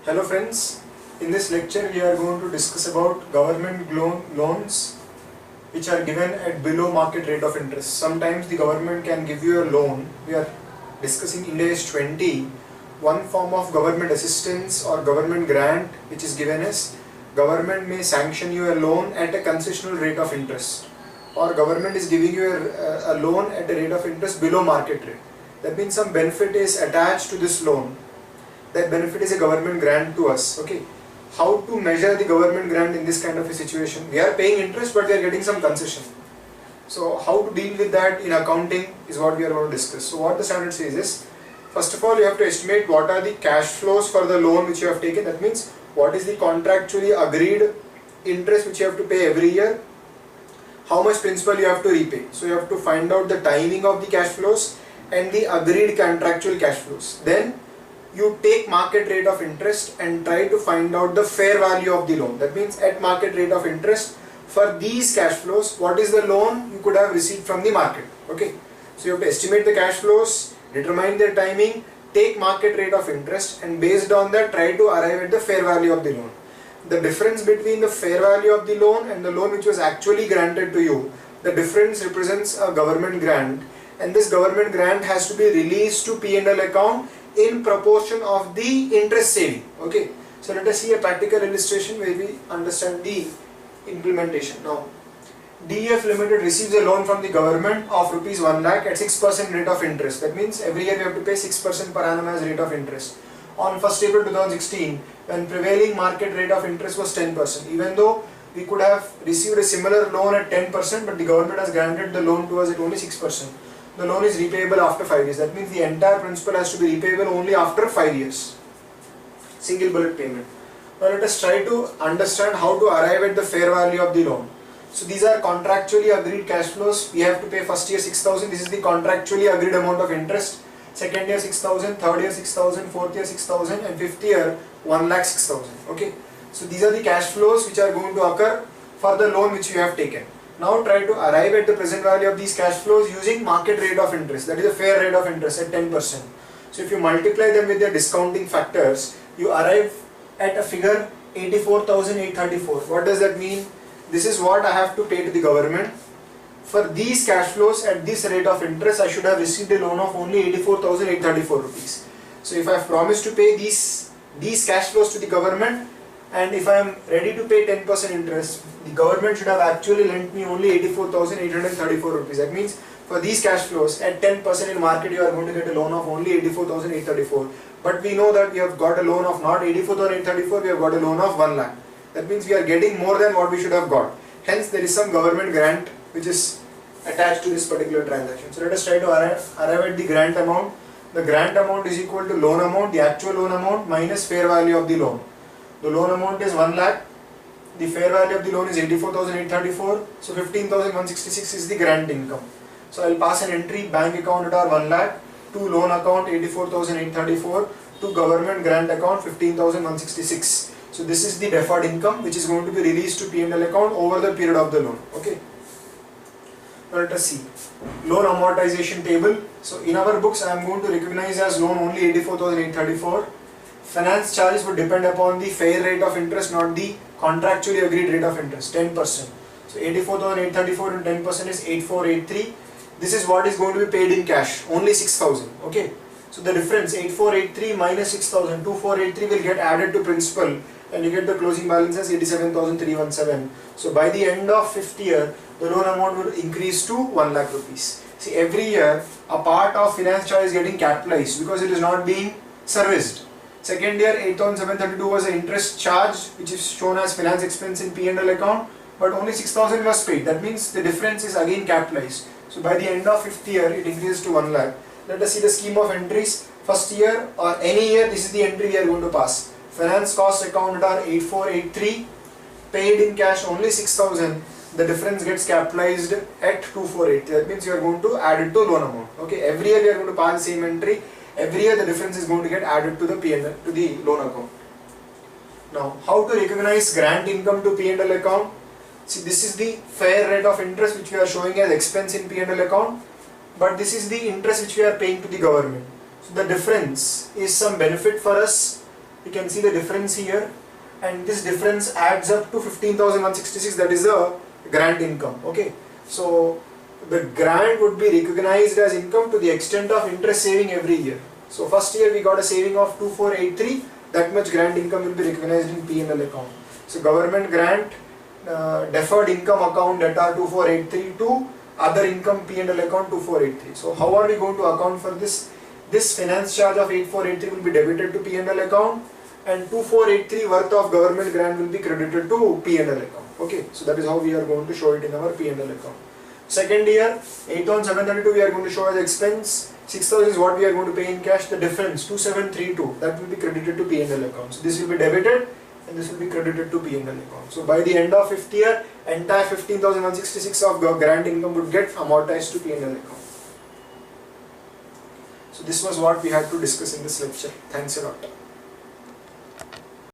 Hello friends, in this lecture we are going to discuss about government loans which are given at below market rate of interest. Sometimes the government can give you a loan. We are discussing India is 20. One form of government assistance or government grant which is given is government may sanction you a loan at a concessional rate of interest, or government is giving you a loan at a rate of interest below market rate. That means some benefit is attached to this loan. That benefit is a government grant to us. Okay, how to measure the government grant in this kind of a situation? We are paying interest but we are getting some concession. So how to deal with that in accounting is what we are going to discuss. So what the standard says is, first of all you have to estimate what are the cash flows for the loan which you have taken. That means what is the contractually agreed interest which you have to pay every year, how much principal you have to repay. So you have to find out the timing of the cash flows and the agreed contractual cash flows. Then you take market rate of interest and try to find out the fair value of the loan. That means at market rate of interest for these cash flows, what is the loan you could have received from the market. Okay, so you have to estimate the cash flows, determine their timing, take market rate of interest, and based on that try to arrive at the fair value of the loan. The difference between the fair value of the loan and the loan which was actually granted to you, the difference represents a government grant, and this government grant has to be released to P&L account in proportion of the interest saving. Okay, so let us see a practical illustration where we understand the implementation. Now, DEF Limited receives a loan from the government of rupees 1 lakh at 6% rate of interest. That means every year we have to pay 6% per annum as rate of interest. On 1st April 2016, when prevailing market rate of interest was 10%, even though we could have received a similar loan at 10%, but the government has granted the loan to us at only 6%. The loan is repayable after 5 years. That means the entire principal has to be repayable only after 5 years. Single bullet payment. Now let us try to understand how to arrive at the fair value of the loan. So these are contractually agreed cash flows. We have to pay first year 6,000. This is the contractually agreed amount of interest. Second year 6,000, third year 6,000, fourth year 6,000, and fifth year 1,06,000. Okay. So these are the cash flows which are going to occur for the loan which you have taken. Now try to arrive at the present value of these cash flows using market rate of interest, that is a fair rate of interest at 10%. So if you multiply them with their discounting factors, you arrive at a figure 84,834. What does that mean? This is what I have to pay to the government. For these cash flows at this rate of interest, I should have received a loan of only 84,834 rupees. So if I have promised to pay these cash flows to the government, and if I am ready to pay 10% interest, the government should have actually lent me only 84,834 rupees. That means for these cash flows at 10% in market you are going to get a loan of only 84,834. But we know that we have got a loan of not 84,834, we have got a loan of 1 lakh. That means we are getting more than what we should have got. Hence there is some government grant which is attached to this particular transaction. So let us try to arrive at the grant amount. The grant amount is equal to loan amount, the actual loan amount minus fair value of the loan. The loan amount is 1 lakh. The fair value of the loan is 84,834. So 15,166 is the grant income. So I will pass an entry, bank account at 1 lakh, to loan account 84,834, to government grant account 15,166. So this is the deferred income which is going to be released to P&L account over the period of the loan. Okay. Now let us see. Loan amortization table. So in our books I am going to recognize as loan only 84,834. Finance charges would depend upon the fair rate of interest, not the contractually agreed rate of interest, 10%. So 84,834 and 10% is 8483. This is what is going to be paid in cash, only 6,000. Okay. So the difference 8483 minus 6,000, 2483 will get added to principal and you get the closing balance as 87,317. So by the end of 5th year, the loan amount will increase to 1 lakh rupees. See, every year a part of finance charge is getting capitalized because it is not being serviced. Second year 8,732 was an interest charge which is shown as finance expense in P&L account, but only 6,000 was paid. That means the difference is again capitalized. So by the end of 5th year it increases to 1 lakh. Let us see the scheme of entries. First year or any year, this is the entry we are going to pass. Finance cost account are 8483, paid in cash only 6,000. The difference gets capitalized at 2480. That means you are going to add it to loan amount. Okay, every year we are going to pass the same entry. Every year the difference is going to get added to the P&L, to the loan account. Now, how to recognize grant income to P&L account? See, this is the fair rate of interest which we are showing as expense in P&L account, but this is the interest which we are paying to the government. So the difference is some benefit for us You can see the difference here, and this difference adds up to 15,166. That is the grant income. Okay, so the grant would be recognized as income to the extent of interest saving every year. So first year we got a saving of 2483. That much grant income will be recognized in P&L account. So government grant deferred income account data 2483 to other income P&L account 2483. So how are we going to account for this? This finance charge of 8483 will be debited to P&L account, and 2483 worth of government grant will be credited to P&L account. Okay, so that is how we are going to show it in our P&L account. Second year, 8,732 we are going to show as expense. 6,000 is what we are going to pay in cash. The difference 2732, that will be credited to P&L account. So this will be debited and this will be credited to P&L account. So by the end of 5th year, entire 15,166 of grant income would get amortized to P&L account. So this was what we had to discuss in this lecture. Thanks a lot.